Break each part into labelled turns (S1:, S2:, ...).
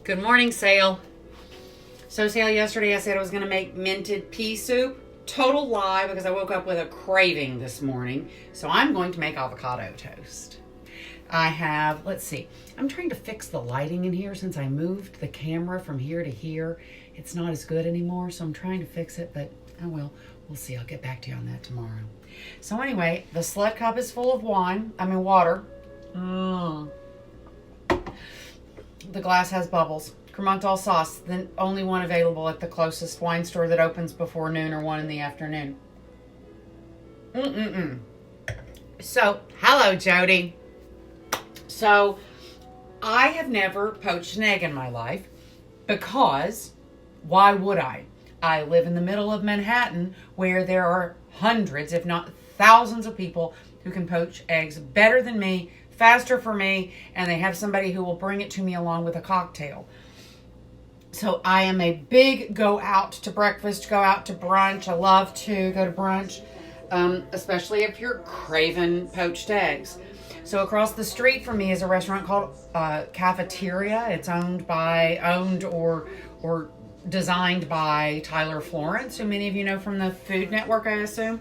S1: Good morning, Sale. So, Sale, yesterday I said I was going to make minted pea soup. Total lie, because I woke up with a craving this morning. So I'm going to make avocado toast. I have, let's see, I'm trying to fix the lighting in here since I moved the camera from here to here. It's not as good anymore, so I'm trying to fix it, but oh well, we'll see. I'll get back to you on that tomorrow. So anyway, the sled cup is full of water. The glass has bubbles. Cremant sauce, the only one available at the closest wine store that opens before noon or 1 in the afternoon. So, hello, Jody. So, I have never poached an egg in my life because why would I? I live in the middle of Manhattan where there are hundreds, if not thousands of people who can poach eggs better than me, faster for me, and they have somebody who will bring it to me along with a cocktail. So I am a big go out to breakfast, go out to brunch. I love to go to brunch, especially if you're craving poached eggs. So across the street from me is a restaurant called Cafeteria. It's owned or designed by Tyler Florence, who many of you know from the Food Network, I assume.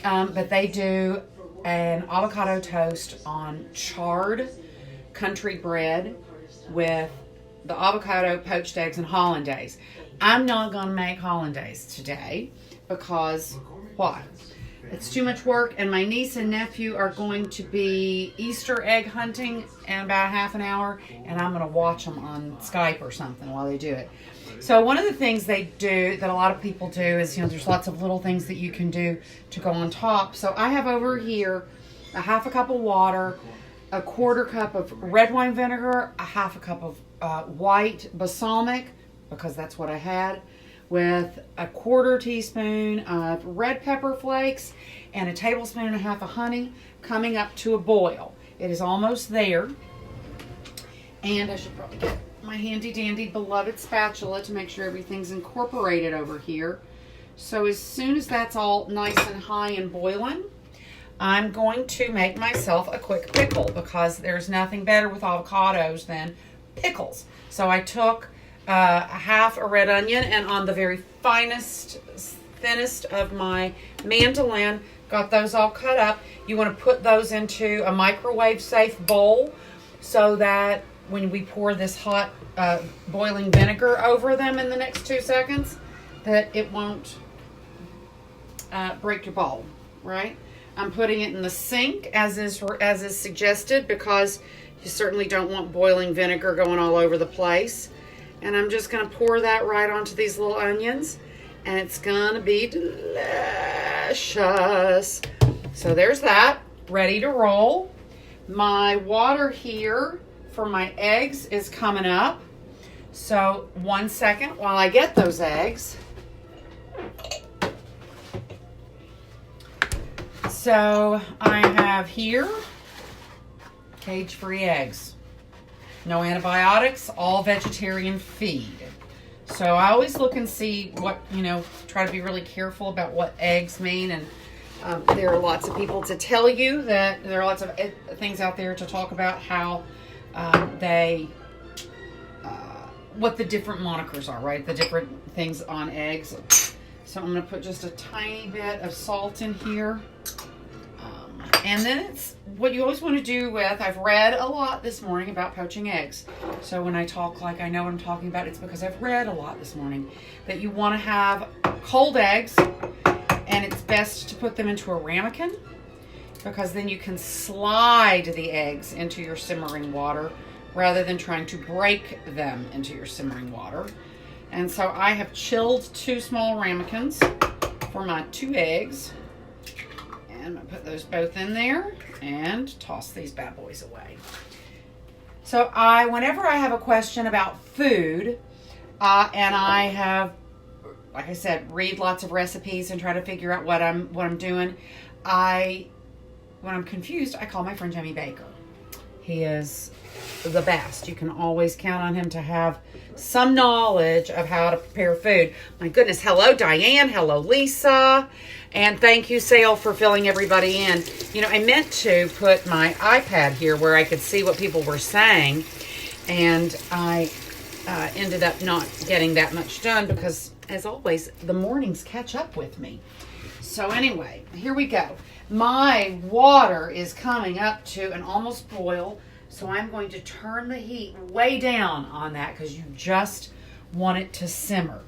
S1: But they do an avocado toast on charred country bread with the avocado, poached eggs, and hollandaise. I'm not going to make hollandaise today because, why? It's too much work, and my niece and nephew are going to be Easter egg hunting in about half an hour, and I'm going to watch them on Skype or something while they do it. So one of the things they do that a lot of people do is, there's lots of little things that you can do to go on top. So I have over here a half a cup of water, a quarter cup of red wine vinegar, a half a cup of white balsamic, because that's what I had, with a quarter teaspoon of red pepper flakes and a tablespoon and a half of honey, coming up to a boil. It is almost there. And I should probably get my handy dandy beloved spatula to make sure everything's incorporated over here. So as soon as that's all nice and high and boiling, I'm going to make myself a quick pickle, because there's nothing better with avocados than pickles. So I took a half a red onion, and on the very thinnest of my mandolin, got those all cut up. You want to put those into a microwave safe bowl so that when we pour this hot boiling vinegar over them in the next 2 seconds, that it won't break your bowl, right? I'm putting it in the sink as is suggested, because you certainly don't want boiling vinegar going all over the place. And I'm just going to pour that right onto these little onions, and it's going to be delicious. So there's that, ready to roll. My water here for my eggs is coming up. So 1 second while I get those eggs. So I have here cage-free eggs. No antibiotics, all vegetarian feed. So I always look and see what, try to be really careful about what eggs mean. And there are lots of people to tell you that there are lots of things out there to talk about how what the different monikers are, right? The different things on eggs. So I'm going to put just a tiny bit of salt in here. And then it's what you always want to do with, I've read a lot this morning about poaching eggs. So when I talk like I know what I'm talking about, it's because I've read a lot this morning. That you want to have cold eggs, and it's best to put them into a ramekin, because then you can slide the eggs into your simmering water rather than trying to break them into your simmering water. And so I have chilled 2 small ramekins for my 2 eggs. And I'm going to put those both in there and toss these bad boys away. So whenever I have a question about food, and I have, like I said, read lots of recipes and try to figure out what I'm doing, when I'm confused, I call my friend Jimmy Baker. He is the best. You can always count on him to have some knowledge of how to prepare food. My goodness, hello Diane, hello Lisa. And thank you, Sale, for filling everybody in. You know, I meant to put my iPad here where I could see what people were saying, and I ended up not getting that much done because, as always, the mornings catch up with me. So anyway, here we go. My water is coming up to an almost boil, so I'm going to turn the heat way down on that because you just want it to simmer.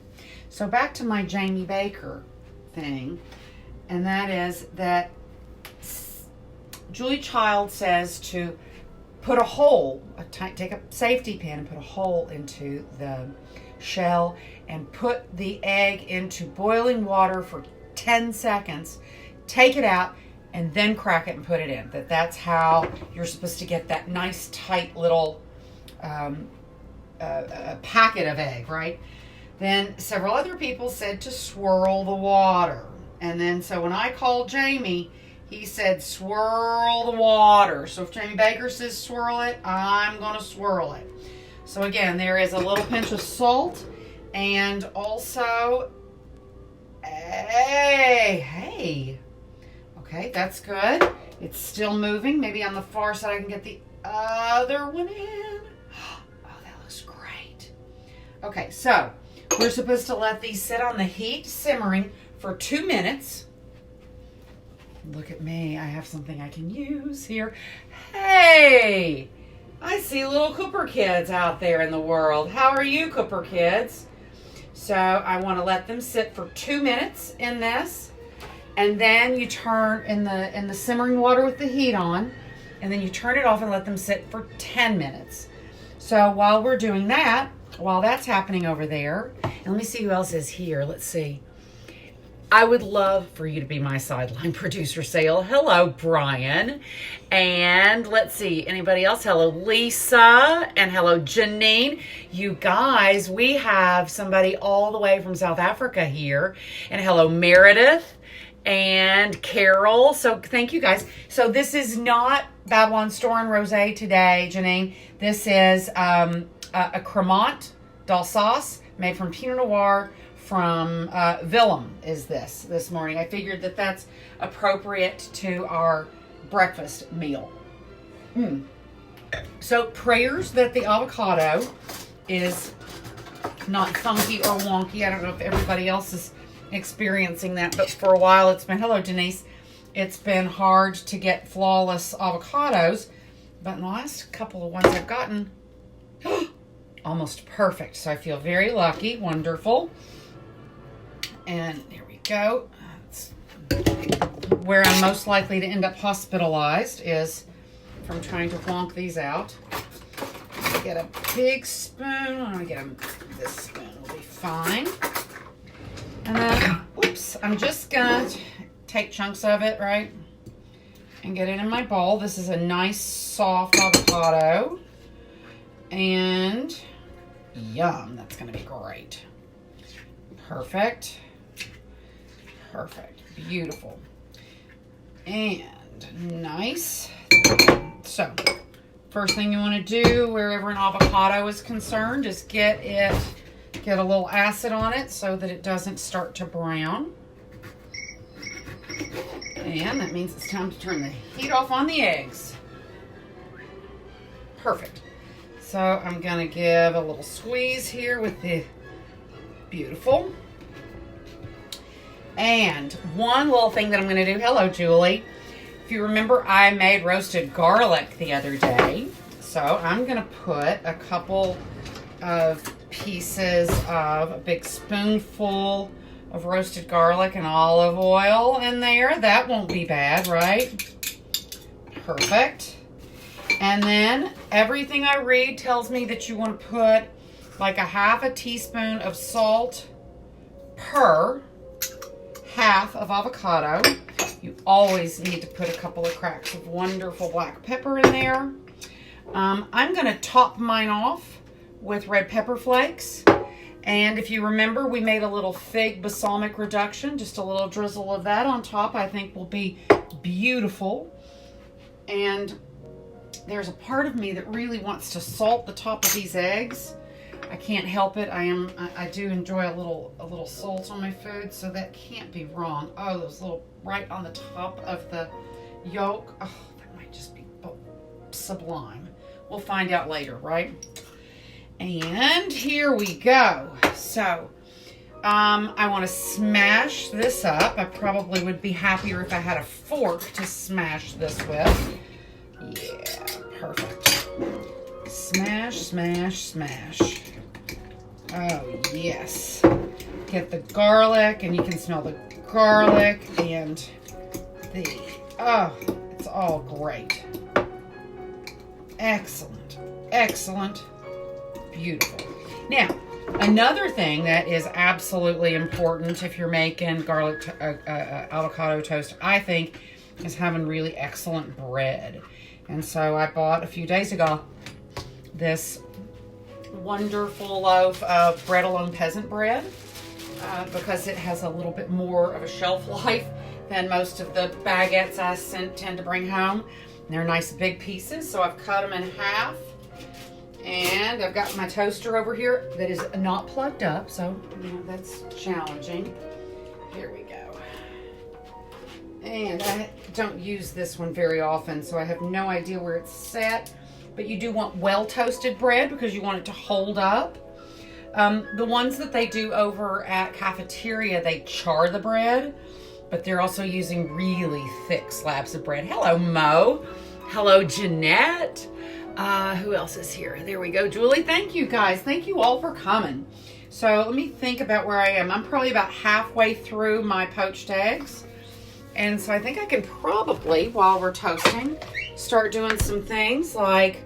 S1: So back to my Jamie Baker thing, and that is that Julie Child says to put a hole, take a safety pin and put a hole into the shell and put the egg into boiling water for 10 seconds, take it out, and then crack it and put it in. That's how you're supposed to get that nice tight little packet of egg, right? Then several other people said to swirl the water. And then so when I called Jamie, he said swirl the water. So if Jamie Baker says swirl it, I'm going to swirl it. So again, there is a little pinch of salt, and also, hey. Okay, that's good. It's still moving. Maybe on the far side I can get the other one in. Oh, that looks great. Okay, so we're supposed to let these sit on the heat, simmering for 2 minutes. Look at me. I have something I can use here. Hey, I see little Cooper kids out there in the world. How are you, Cooper kids? So I want to let them sit for 2 minutes in this. And then you turn in the simmering water with the heat on, and then you turn it off and let them sit for 10 minutes. So while we're doing that, while that's happening over there, and let me see who else is here. Let's see. I would love for you to be my sideline producer, Sale. Hello, Brian. And let's see, anybody else? Hello, Lisa. And hello, Janine. You guys, we have somebody all the way from South Africa here. And hello, Meredith and Carol. So thank you, guys. So this is not Babylon Store and Rosé today, Janine. This is a Cremant d'Alsace made from Pinot Noir from Willm is this morning. I figured that that's appropriate to our breakfast meal. So prayers that the avocado is not funky or wonky. I don't know if everybody else is experiencing that, but for a while it's been, hello Denise, it's been hard to get flawless avocados, but in the last couple of ones I've gotten, almost perfect. So I feel very lucky. Wonderful. And here we go. That's where I'm most likely to end up hospitalized is from trying to wonk these out. Get a big spoon. I'm going to get this spoon. Will be fine. And then, oops, I'm just going to take chunks of it, right? And get it in my bowl. This is a nice soft avocado. And yum, that's going to be great. Perfect. Perfect. Beautiful. And nice. So, first thing you want to do wherever an avocado is concerned is get a little acid on it so that it doesn't start to brown. And that means it's time to turn the heat off on the eggs. Perfect. So I'm going to give a little squeeze here with the beautiful. And one little thing that I'm going to do, hello Julie. If you remember, I made roasted garlic the other day. So I'm going to put a couple of pieces of a big spoonful of roasted garlic and olive oil in there. That won't be bad, right? Perfect. And then everything I read tells me that you want to put like a half a teaspoon of salt per half of avocado. You always need to put a couple of cracks of wonderful black pepper in there. I'm going to top mine off with red pepper flakes. And if you remember, we made a little fig balsamic reduction, just a little drizzle of that on top, I think will be beautiful. And there's a part of me that really wants to salt the top of these eggs. I can't help it. I do enjoy a little salt on my food, so that can't be wrong. Oh, those little right on the top of the yolk. Oh, that might just be sublime. We'll find out later, right? And here we go. So, I want to smash this up. I probably would be happier if I had a fork to smash this with. Yeah, perfect. Smash, smash, smash. Oh, yes. Get the garlic, and you can smell the garlic and it's all great. Excellent, excellent, beautiful. Now, another thing that is absolutely important if you're making garlic avocado toast, I think, is having really excellent bread. And so I bought a few days ago this wonderful loaf of bread alone peasant bread because it has a little bit more of a shelf life than most of the baguettes I tend to bring home. And they're nice big pieces, so I've cut them in half. And I've got my toaster over here that is not plugged up, so that's challenging. Here we go. And I don't use this one very often, so I have no idea where it's set. But you do want well-toasted bread because you want it to hold up. The ones that they do over at Cafeteria, they char the bread, but they're also using really thick slabs of bread. Hello, Mo. Hello, Jeanette. Who else is here? There we go. Julie, thank you guys. Thank you all for coming. So let me think about where I am. I'm probably about halfway through my poached eggs. And so I think I can probably, while we're toasting, start doing some things like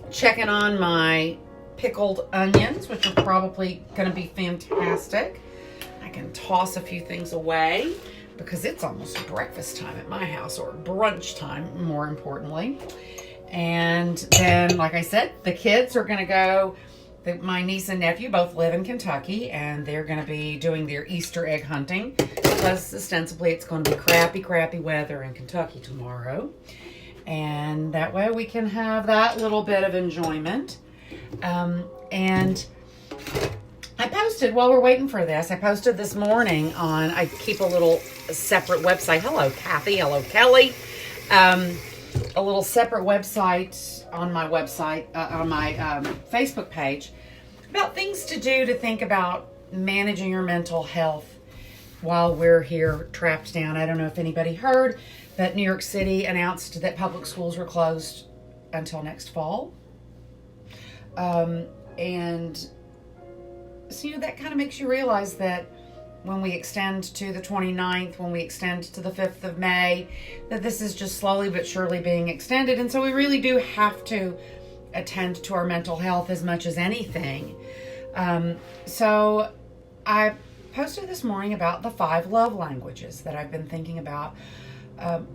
S1: checking on my pickled onions, which are probably going to be fantastic. I can toss a few things away because it's almost breakfast time at my house, or brunch time, more importantly. And then, like I said, the kids are going to go. My niece and nephew both live in Kentucky, and they're going to be doing their Easter egg hunting because ostensibly it's going to be crappy weather in Kentucky tomorrow. And that way we can have that little bit of enjoyment. And I posted, while we're waiting for this, I posted this morning on, I keep a little separate website. Hello, Kathy. Hello, Kelly. A little separate website on my Facebook page about things to do to think about managing your mental health while we're here trapped down. I don't know if anybody heard, but New York City announced that public schools were closed until next fall. And so, that kind of makes you realize that when we extend to the 29th, when we extend to the 5th of May, that this is just slowly but surely being extended. And so we really do have to attend to our mental health as much as anything. So I posted this morning about the 5 love languages that I've been thinking about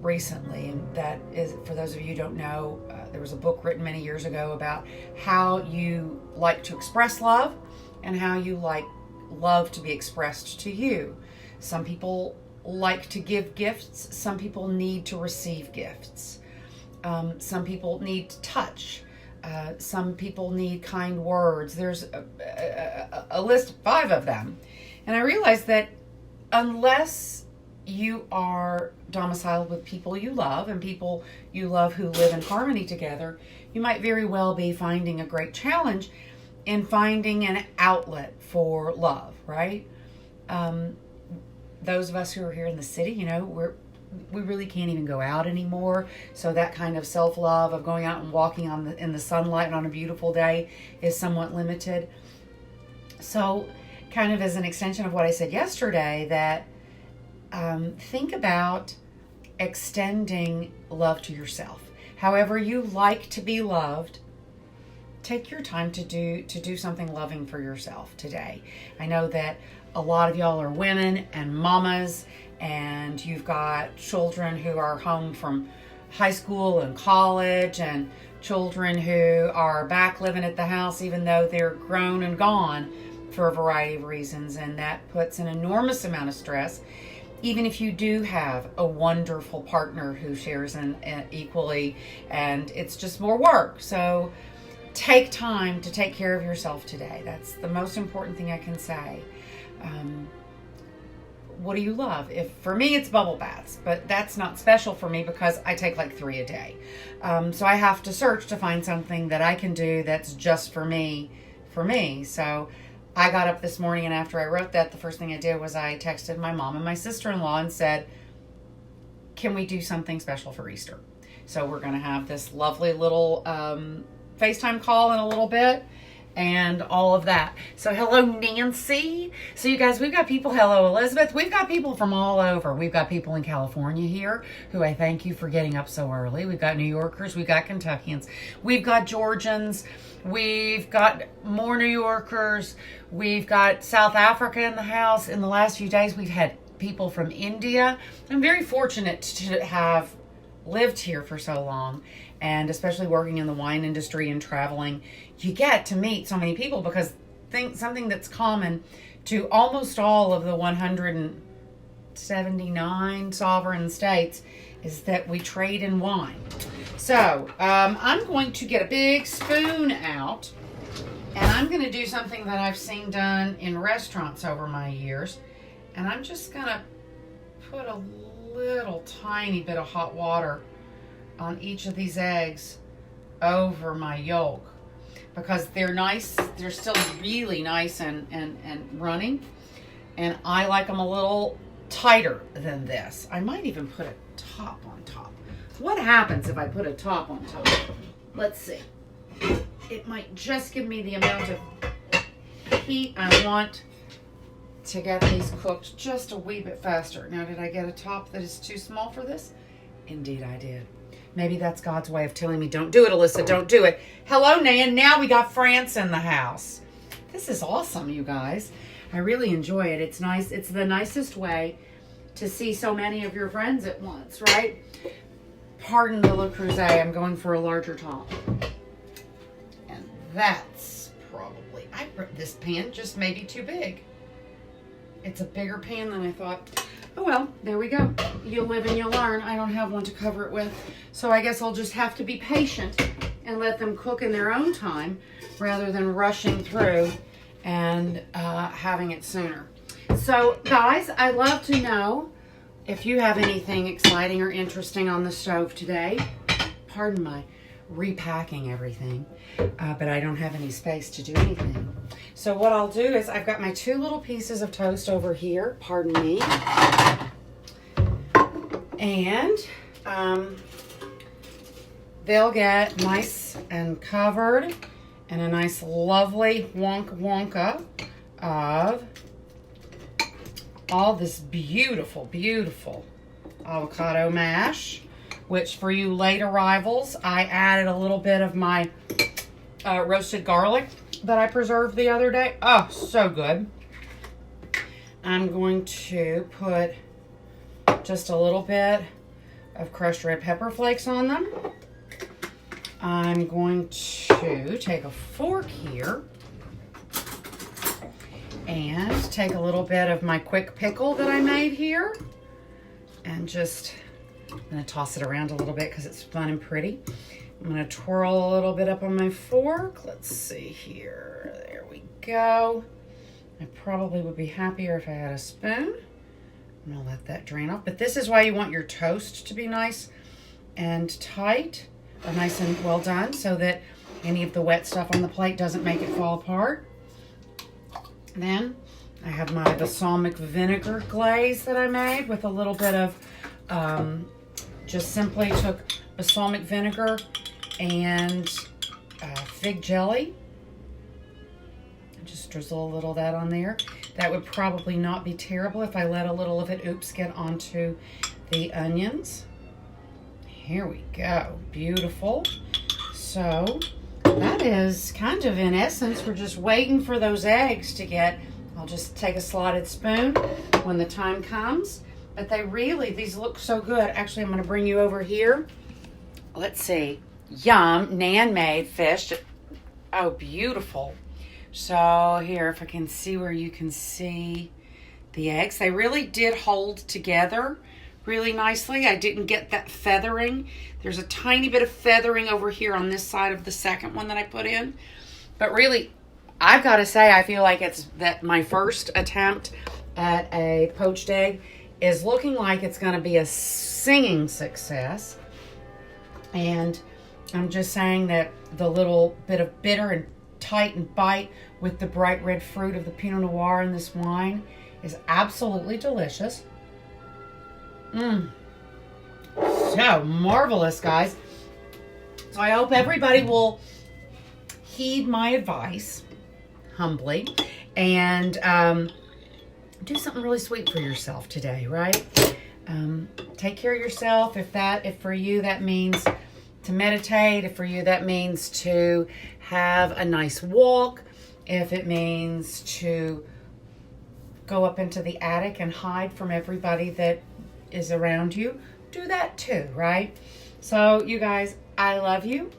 S1: recently. And that is, for those of you who don't know, there was a book written many years ago about how you like to express love and how you like love to be expressed to you. Some people like to give gifts. Some people need to receive gifts. Some people need touch. Some people need kind words. There's a list of 5 of them. And I realized that unless you are domiciled with people you love and people you love who live in harmony together, you might very well be finding a great challenge in finding an outlet for love, right? Those of us who are here in the city, we really can't even go out anymore. So that kind of self-love of going out and walking in the sunlight on a beautiful day is somewhat limited. So kind of as an extension of what I said yesterday, that think about extending love to yourself. However you like to be loved, take your time to do something loving for yourself today. I know that a lot of y'all are women and mamas, and you've got children who are home from high school and college, and children who are back living at the house even though they're grown and gone for a variety of reasons, and that puts an enormous amount of stress, even if you do have a wonderful partner who shares equally, and it's just more work. So take time to take care of yourself today. That's the most important thing I can say. What do you love? If for me, it's bubble baths, but that's not special for me because I take like 3 a day. So I have to search to find something that I can do that's just for me. So I got up this morning, and after I wrote that, the first thing I did was I texted my mom and my sister-in-law and said, can we do something special for Easter? So we're going to have this lovely little FaceTime call in a little bit and all of that. So hello, Nancy. So you guys, we've got people, hello, Elizabeth. We've got people from all over. We've got people in California here who I thank you for getting up so early. We've got New Yorkers. We've got Kentuckians. We've got Georgians. We've got more New Yorkers. We've got South Africa in the house. In the last few days, we've had people from India. I'm very fortunate to have lived here for so long, and especially working in the wine industry and traveling, you get to meet so many people because something that's common to almost all of the 179 sovereign states is that we trade in wine. So I'm going to get a big spoon out, and I'm going to do something that I've seen done in restaurants over my years, and I'm just going to put a little tiny bit of hot water on each of these eggs over my yolk because they're nice. They're still really nice and running, and I like them a little tighter than this. I might even put a top on top. What happens if I put a top on top? Let's see. It might just give me the amount of heat I want to get these cooked just a wee bit faster. Now, did I get a top that is too small for this? Indeed, I did. Maybe that's God's way of telling me, don't do it, Ellisa, don't do it. Hello, Nan. Now we got France in the house. This is awesome, you guys. I really enjoy it. It's nice. It's the nicest way to see so many of your friends at once, right? Pardon the Le Creuset. I'm going for a larger top. And that's probably, this pan just may be too big. It's a bigger pan than I thought. Oh well, there we go. You live and you learn. I don't have one to cover it with. So I guess I'll just have to be patient and let them cook in their own time rather than rushing through and having it sooner. So guys, I'd love to know if you have anything exciting or interesting on the stove today. Pardon my repacking everything, but I don't have any space to do anything. So what I'll do is I've got my 2 little pieces of toast over here, pardon me, and they'll get nice and covered and a nice lovely wonka of all this beautiful avocado mash, which for you late arrivals, I added a little bit of my roasted garlic that I preserved the other day. Oh, so good. I'm going to put just a little bit of crushed red pepper flakes on them. I'm going to take a fork here and take a little bit of my quick pickle that I made here and just, I'm going to toss it around a little bit because it's fun and pretty. I'm going to twirl a little bit up on my fork. Let's see here. There we go. I probably would be happier if I had a spoon. I'm going to let that drain off. But this is why you want your toast to be nice and tight, or nice and well done, so that any of the wet stuff on the plate doesn't make it fall apart. Then I have my balsamic vinegar glaze that I made with a little bit of, just simply took balsamic vinegar and fig jelly. Just drizzle a little of that on there. That would probably not be terrible if I let a little of it, get onto the onions. Here we go. Beautiful. So that is kind of, in essence, we're just waiting for those eggs to get, I'll just take a slotted spoon when the time comes. But these look so good. Actually, I'm going to bring you over here. Let's see. Yum. Nan made fish. Oh, beautiful. So here, if I can see where you can see the eggs. They really did hold together really nicely. I didn't get that feathering. There's a tiny bit of feathering over here on this side of the second one that I put in. But really, I've got to say, I feel like it's that my first attempt at a poached egg is looking like it's going to be a singing success. And I'm just saying that the little bit of bitter and tight and bite with the bright red fruit of the Pinot Noir in this wine is absolutely delicious. So marvelous, guys. So I hope everybody will heed my advice humbly and do something really sweet for yourself today, right? Take care of yourself. If for you that means to meditate, if for you that means to have a nice walk, if it means to go up into the attic and hide from everybody that is around you, do that too, right? So you guys, I love you.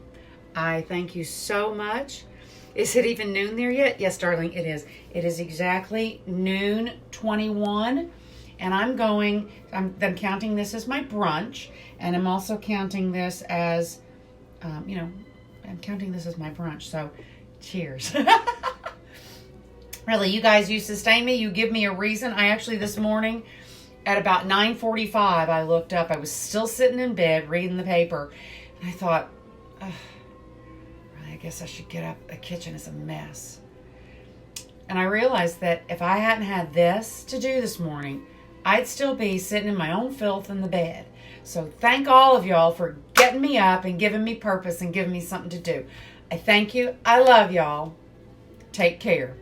S1: I thank you so much. Is it even noon there yet? Yes, darling, it is. It is exactly noon 21. And I'm counting this as my brunch. And I'm also counting this as, I'm counting this as my brunch. So cheers. Really, you guys, you sustain me. You give me a reason. I actually, this morning, at about 9:45, I looked up. I was still sitting in bed reading the paper. And I thought, I guess I should get up. The kitchen is a mess. And I realized that if I hadn't had this to do this morning, I'd still be sitting in my own filth in the bed. So thank all of y'all for getting me up and giving me purpose and giving me something to do. I thank you. I love y'all. Take care.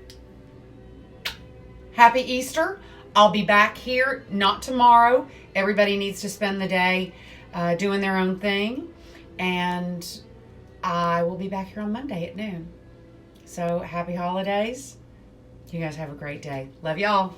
S1: Happy Easter. I'll be back here, not tomorrow. Everybody needs to spend the day doing their own thing. And I will be back here on Monday at noon. So happy holidays. You guys have a great day. Love y'all.